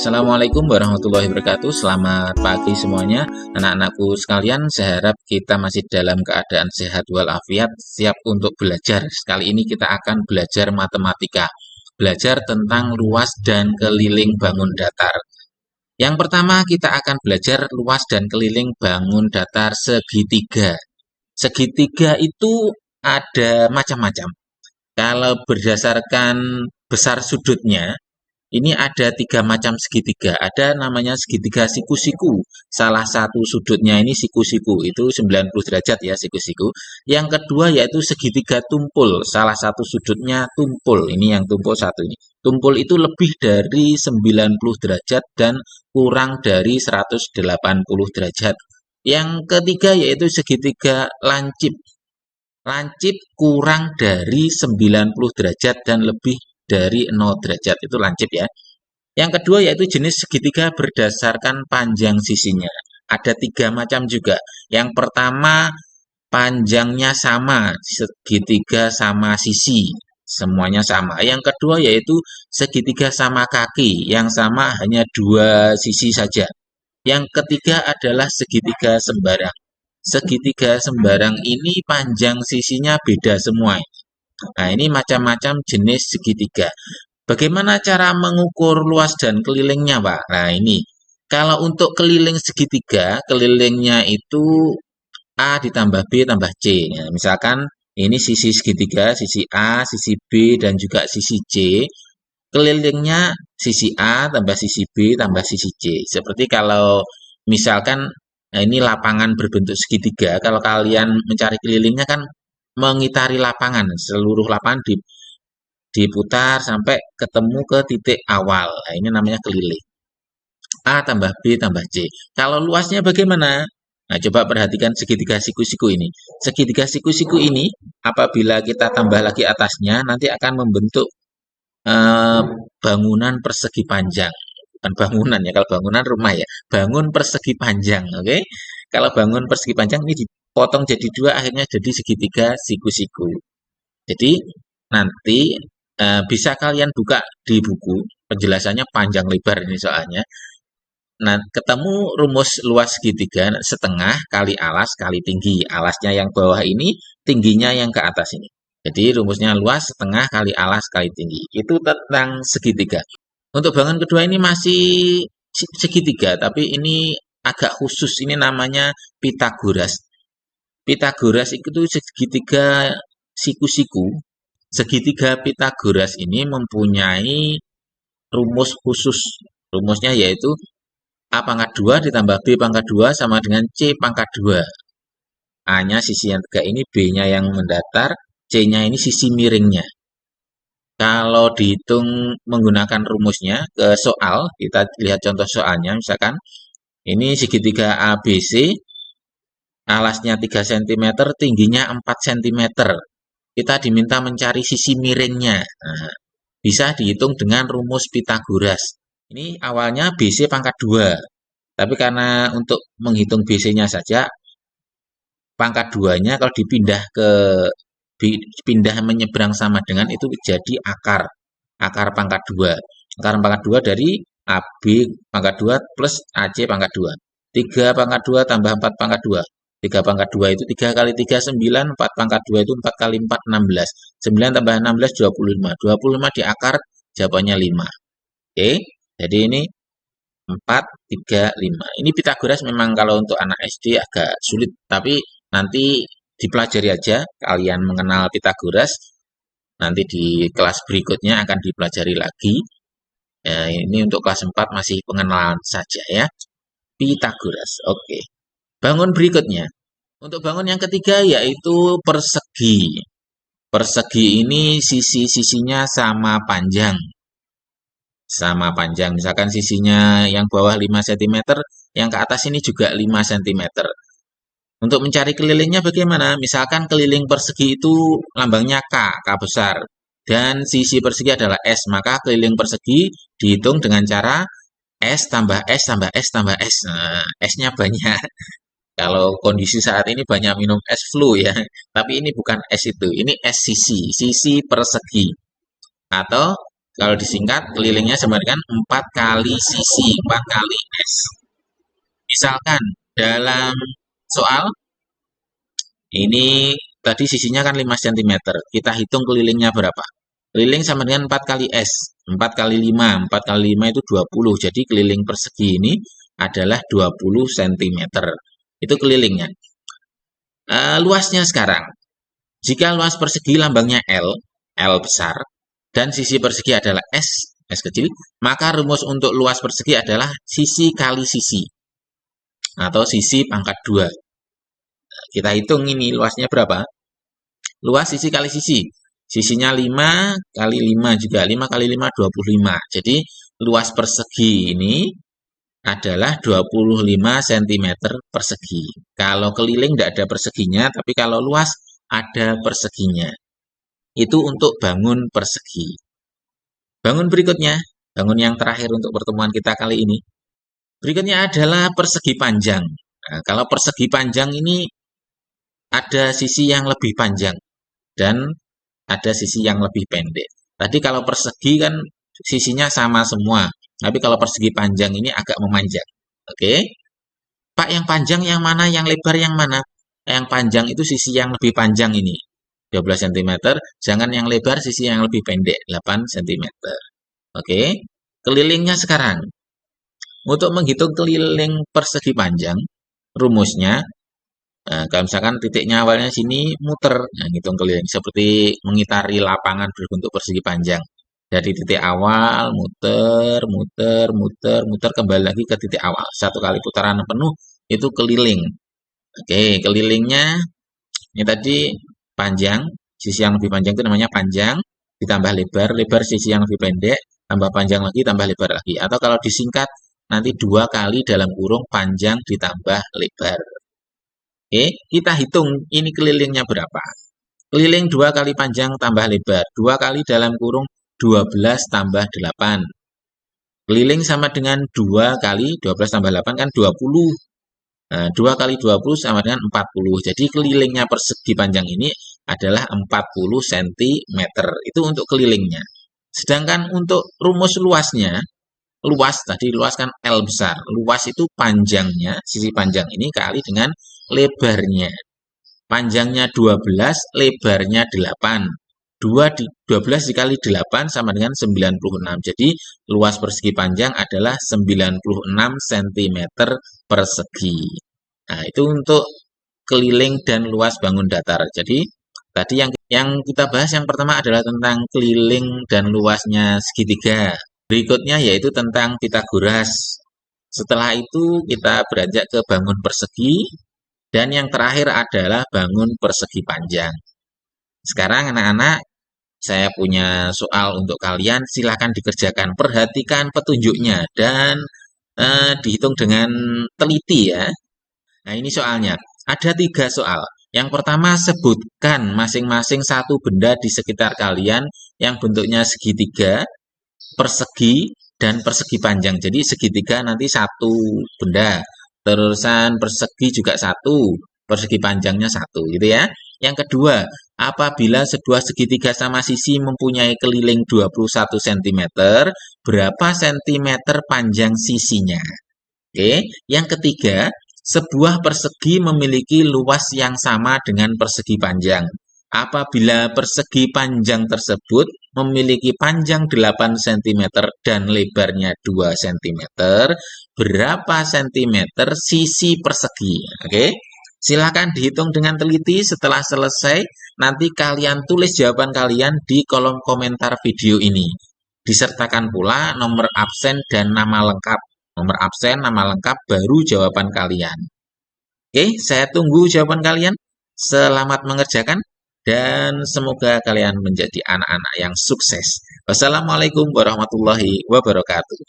Assalamualaikum warahmatullahi wabarakatuh. Selamat pagi semuanya, anak-anakku sekalian. Saya harap kita masih dalam keadaan sehat walafiat, siap untuk belajar. Kali ini kita akan belajar matematika, belajar tentang luas dan keliling bangun datar. Yang pertama kita akan belajar luas dan keliling bangun datar segitiga. Segitiga itu ada macam-macam. Kalau berdasarkan besar sudutnya, ini ada 3 macam segitiga. Ada namanya segitiga siku-siku. Salah satu sudutnya ini siku-siku. Itu 90 derajat ya siku-siku. Yang kedua yaitu segitiga tumpul. Salah satu sudutnya tumpul. Ini yang tumpul satu ini. Tumpul itu lebih dari 90 derajat dan kurang dari 180 derajat. Yang ketiga yaitu segitiga lancip. Lancip kurang dari 90 derajat dan lebih dari 0 derajat, itu lancip ya. Yang kedua yaitu jenis segitiga berdasarkan panjang sisinya. Ada 3 macam juga. Yang pertama panjangnya sama, segitiga sama sisi, semuanya sama. Yang kedua yaitu segitiga sama kaki, yang sama hanya 2 sisi saja. Yang ketiga adalah segitiga sembarang. Segitiga sembarang ini panjang sisinya beda semua. Nah, ini macam-macam jenis segitiga. Bagaimana cara mengukur luas dan kelilingnya, Pak? Nah, ini. Kalau untuk keliling segitiga, kelilingnya itu A ditambah B tambah C. Nah, misalkan ini sisi segitiga, sisi A, sisi B, dan juga sisi C. Kelilingnya sisi A tambah sisi B tambah sisi C. Seperti kalau misalkan ini lapangan berbentuk segitiga, kalau kalian mencari kelilingnya kan mengitari lapangan, seluruh lapangan diputar sampai ketemu ke titik awal. Nah, ini namanya keliling. A tambah B tambah C. Kalau luasnya bagaimana? Nah, coba perhatikan segitiga siku-siku ini. Segitiga siku-siku ini, apabila kita tambah lagi atasnya, nanti akan membentuk bangunan persegi panjang. Bukan bangunan ya, kalau bangunan rumah ya. Bangun persegi panjang, oke? Kalau bangun persegi panjang ini dipotong jadi 2, akhirnya jadi segitiga siku-siku. Jadi nanti bisa kalian buka di buku, penjelasannya panjang lebar ini soalnya. Nah, ketemu rumus luas segitiga setengah kali alas kali tinggi. Alasnya yang bawah ini, tingginya yang ke atas ini. Jadi rumusnya luas setengah kali alas kali tinggi. Itu tentang segitiga. Untuk bangun kedua ini masih segitiga, tapi ini agak khusus. Ini namanya Pitagoras. Pitagoras itu segitiga siku-siku. Segitiga Pitagoras ini mempunyai rumus khusus. Rumusnya yaitu A pangkat 2 ditambah B pangkat 2 sama dengan C pangkat 2. A-nya sisi yang tegak ini, B-nya yang mendatar, C-nya ini sisi miringnya. Kalau dihitung menggunakan rumusnya ke soal, kita lihat contoh soalnya, misalkan ini segitiga ABC, alasnya 3 cm, tingginya 4 cm. Kita diminta mencari sisi miringnya. Nah, bisa dihitung dengan rumus Pitagoras. Ini awalnya BC pangkat 2. Tapi karena untuk menghitung BC-nya saja, pangkat 2-nya kalau dipindah menyeberang sama dengan itu jadi akar pangkat 2. Akar pangkat 2 dari AB pangkat 2 plus AC pangkat 2. 3 pangkat 2 tambah 4 pangkat 2. 3 pangkat 2 itu 3 kali 3, 9. 4 pangkat 2 itu 4 kali 4, 16. 9 tambah 16, 25. 25 di akar, jawabannya 5. Oke, jadi ini 4, 3, 5. Ini Pitagoras memang kalau untuk anak SD agak sulit, tapi nanti dipelajari aja, kalian mengenal Pitagoras, nanti di kelas berikutnya akan dipelajari lagi. Ya, ini untuk kelas 4 masih pengenalan saja ya. Pitagoras, oke. Bangun berikutnya. Untuk bangun yang ketiga yaitu persegi. Persegi ini sisi-sisinya sama panjang. Sama panjang. Misalkan sisinya yang bawah 5 cm, yang ke atas ini juga 5 cm. Untuk mencari kelilingnya bagaimana? Misalkan keliling persegi itu lambangnya K, K besar. Dan sisi persegi adalah S, maka keliling persegi dihitung dengan cara S tambah S tambah S tambah S. Nah, S-nya banyak. Kalau kondisi saat ini banyak minum es flu ya. Tapi ini bukan es itu, ini es sisi persegi. Atau Kalau disingkat, kelilingnya sama dengan 4 kali sisi, 4 kali S. Misalkan dalam soal ini tadi sisinya kan 5 cm. Kita hitung kelilingnya berapa. Keliling sama dengan 4 kali S. 4 kali 5. 4 kali 5 itu 20. Jadi keliling persegi ini adalah 20 cm. Itu kelilingnya. Luasnya sekarang. Jika luas persegi lambangnya L, L besar, dan sisi persegi adalah S, S kecil, maka rumus untuk luas persegi adalah sisi kali sisi. Atau sisi pangkat 2. Kita hitung ini luasnya berapa. Luas sisi kali sisi. Sisinya 5 kali 5 juga. 5 kali 5, 25. Jadi luas persegi ini adalah 25 cm persegi. Kalau keliling tidak ada perseginya, tapi kalau luas ada perseginya. Itu untuk bangun persegi. Bangun berikutnya, bangun yang terakhir untuk pertemuan kita kali ini. Berikutnya adalah persegi panjang. Nah, kalau persegi panjang ini ada sisi yang lebih panjang dan ada sisi yang lebih pendek. Tadi kalau persegi kan sisinya sama semua, tapi kalau persegi panjang ini agak memanjang. Oke, Pak, yang panjang yang mana, yang lebar yang mana? Yang panjang itu sisi yang lebih panjang ini, 12 cm. Jangan yang lebar, sisi yang lebih pendek, 8 cm. Oke, kelilingnya sekarang. Untuk menghitung keliling persegi panjang, rumusnya, kalau misalkan titiknya awalnya sini muter, nah hitung keliling seperti mengitari lapangan berbentuk persegi panjang. Dari titik awal muter, muter, muter, muter kembali lagi ke titik awal. Satu kali putaran penuh itu keliling. Oke, kelilingnya ini tadi panjang, sisi yang lebih panjang itu namanya panjang, ditambah lebar, lebar sisi yang lebih pendek, tambah panjang lagi, tambah lebar lagi. Atau kalau disingkat nanti 2 kali dalam kurung panjang ditambah lebar. Oke, kita hitung ini kelilingnya berapa. Keliling 2 kali panjang tambah lebar. 2 kali dalam kurung 12 tambah 8. Keliling sama dengan 2 kali 12 tambah 8 kan 20. Nah, 2 kali 20 sama dengan 40. Jadi kelilingnya persegi panjang ini adalah 40 cm. Itu untuk kelilingnya. Sedangkan untuk rumus luasnya, luas tadi luas kan L besar. Luas itu panjangnya, sisi panjang ini kali dengan lebarnya. Panjangnya 12, lebarnya 8. 12 dikali 8 sama dengan 96. Jadi luas persegi panjang adalah 96 cm persegi. Nah, itu untuk keliling dan luas bangun datar. Jadi tadi yang kita bahas yang pertama adalah tentang keliling dan luasnya segitiga. Berikutnya yaitu tentang Pitagoras. Setelah itu kita beranjak ke bangun persegi. Dan yang terakhir adalah bangun persegi panjang. Sekarang anak-anak, saya punya soal untuk kalian. Silakan dikerjakan. Perhatikan petunjuknya dan dihitung dengan teliti ya. Nah, ini soalnya. Ada 3 soal. Yang pertama, sebutkan masing-masing satu benda di sekitar kalian yang bentuknya segitiga, persegi, dan persegi panjang. Jadi segitiga nanti satu benda. Terusan persegi juga satu, persegi panjangnya satu, gitu ya. Yang kedua, apabila sebuah segitiga sama sisi mempunyai keliling 21 cm, berapa cm panjang sisinya? Oke, yang ketiga, sebuah persegi memiliki luas yang sama dengan persegi panjang. Apabila persegi panjang tersebut memiliki panjang 8 cm dan lebarnya 2 cm, berapa cm sisi persegi? Oke, silakan dihitung dengan teliti. Setelah selesai, nanti kalian tulis jawaban kalian di kolom komentar video ini. Disertakan pula nomor absen dan nama lengkap. Nomor absen, nama lengkap, baru jawaban kalian. Oke, saya tunggu jawaban kalian. Selamat mengerjakan dan semoga kalian menjadi anak-anak yang sukses. Wassalamualaikum warahmatullahi wabarakatuh.